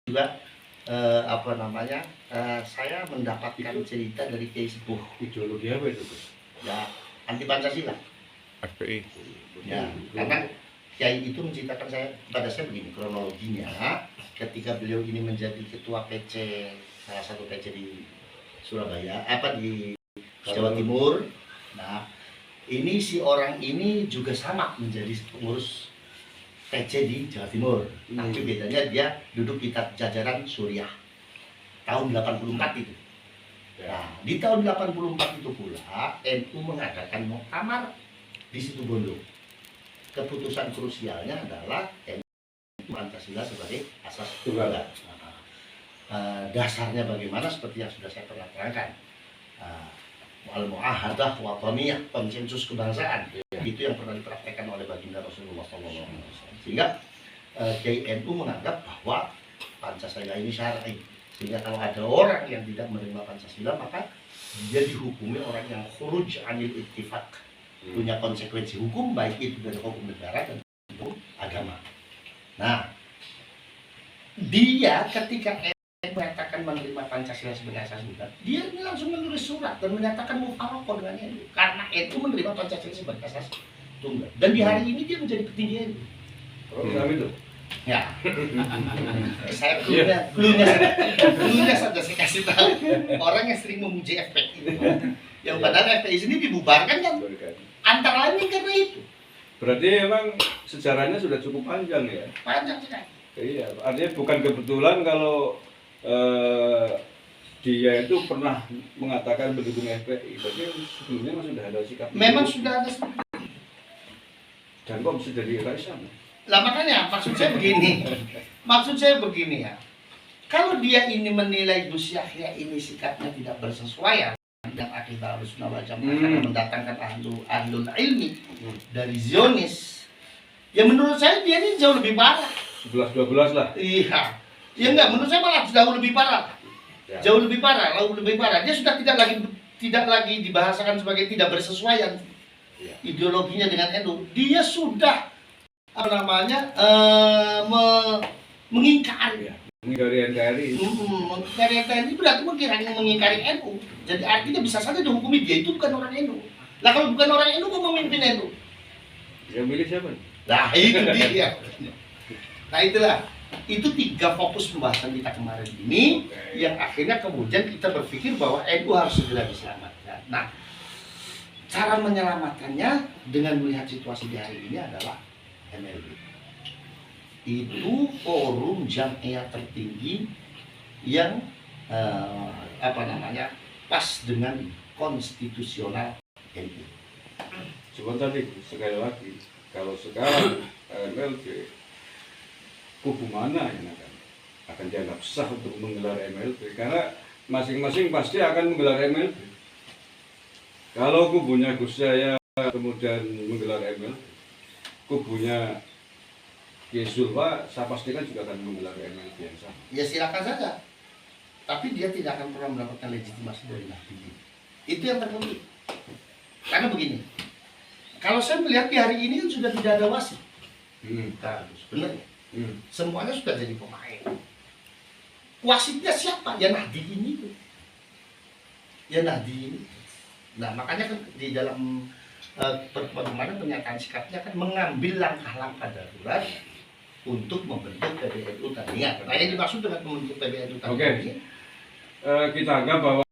juga saya mendapatkan cerita dari Kiai Sepuh. Ideologi apa itu? Ya, anti Pancasila. FPI. Ya, karena Kiai itu menceritakan pada saya begini kronologinya. Ketika beliau ini menjadi ketua PC, salah satu PC di Surabaya, di Jawa Timur. Nah, ini si orang ini juga sama menjadi pengurus PC di Jawa Timur. Tapi bedanya dia duduk di jajaran Suriah tahun 84 itu. Nah, di tahun 84 itu pula NU mengadakan muktamar di Situbondo. Keputusan krusialnya adalah NU Pancasila sebagai asas tunggal. Dasarnya bagaimana seperti yang sudah saya pernah terangkan. Al-mu'ahadah wataniyah, konsensus kebangsaan. Itu yang pernah dipraktekkan oleh baginda Rasulullah SAW. Sehingga Kiai NU menganggap bahwa Pancasila ini syar'i. Sehingga kalau ada orang yang tidak menerima Pancasila, maka dia dihukumi orang yang khuruj anil ittifaq, punya konsekuensi hukum, baik itu dari hukum negara dan hukum agama. Nah, dia ketika mengatakan menerima Pancasila sebagai asas negara, dia ini langsung menulis surat dan menyatakan mufaroqah dengan NU karena NU menerima Pancasila sebagai asas tunggal. Dan di hari ini dia menjadi petinggi NU. Itu. Ya, saya dulunya saja saya kasih tahu orang yang sering memuji FPI, yang padahal FPI sini dibubarkan kan antara lain karena itu. Berarti emang sejarahnya sudah cukup panjang ya? Panjang sekali. Iya, artinya bukan kebetulan kalau dia itu pernah mengatakan mendukung FPI, tapi sebelumnya sudah ada sikap. Memang sudah ada. Dan kok bisa jadi kaisar? Lah makanya maksud saya begini ya. Kalau dia ini menilai Gus Yahya ini sikapnya tidak bersesuaian dengan akidah Ahlussunnah wal Jamaah karena mendatangkan ahlul ilmi dari Zionis, ya menurut saya dia ini jauh lebih parah. 11-12 lah. Iya. Ya enggak, menurut saya malah jauh lebih parah. Ya. Jauh lebih parah. Dia sudah tidak lagi dibahasakan sebagai tidak bersesuaian ideologinya dengan NU. Dia sudah mengingkari. Mengingkari NKRI. Mengingkari NKRI berarti mengingkari NU. Jadi artinya bisa saja dihukumi dia itu bukan orang NU. Lah kalau bukan orang NU kok memimpin NU? Yang milih siapa? Nah itu dia. Nah itulah. Itu 3 fokus pembahasan kita kemarin ini yang akhirnya kemudian kita berpikir bahwa NU harus segera diselamatkan. Nah, cara menyelamatkannya dengan melihat situasi di hari ini adalah MLB. Itu forum jamiah tertinggi yang pas dengan konstitusional NU. Cuma tadi sekali lagi, kalau sekarang MLB kubu mana yang akan dianggap sah untuk menggelar MLB, karena masing-masing pasti akan menggelar MLB. Kalau kubunya Gus Yahya kemudian menggelar MLB, kubunya Kiai Zulfa saya pastikan juga akan menggelar MLB yang sama. Ya silakan saja, tapi dia tidak akan pernah mendapatkan legitimasi dari Nahdliyin. Itu yang terpenting. Karena begini, kalau saya melihat di hari ini kan sudah tidak ada wasit. Sebenarnya semuanya sudah jadi pemain. Wasitnya siapa? Ya Nahdliyin itu. Ya Nahdliyin. Nah makanya kan di dalam bagaimana pernyataan sikapnya kan mengambil langkah-langkah darurat untuk membentuk PBNU tadi. Nah yang dimaksud dengan membentuk PBNU tadi. Kita anggap bahwa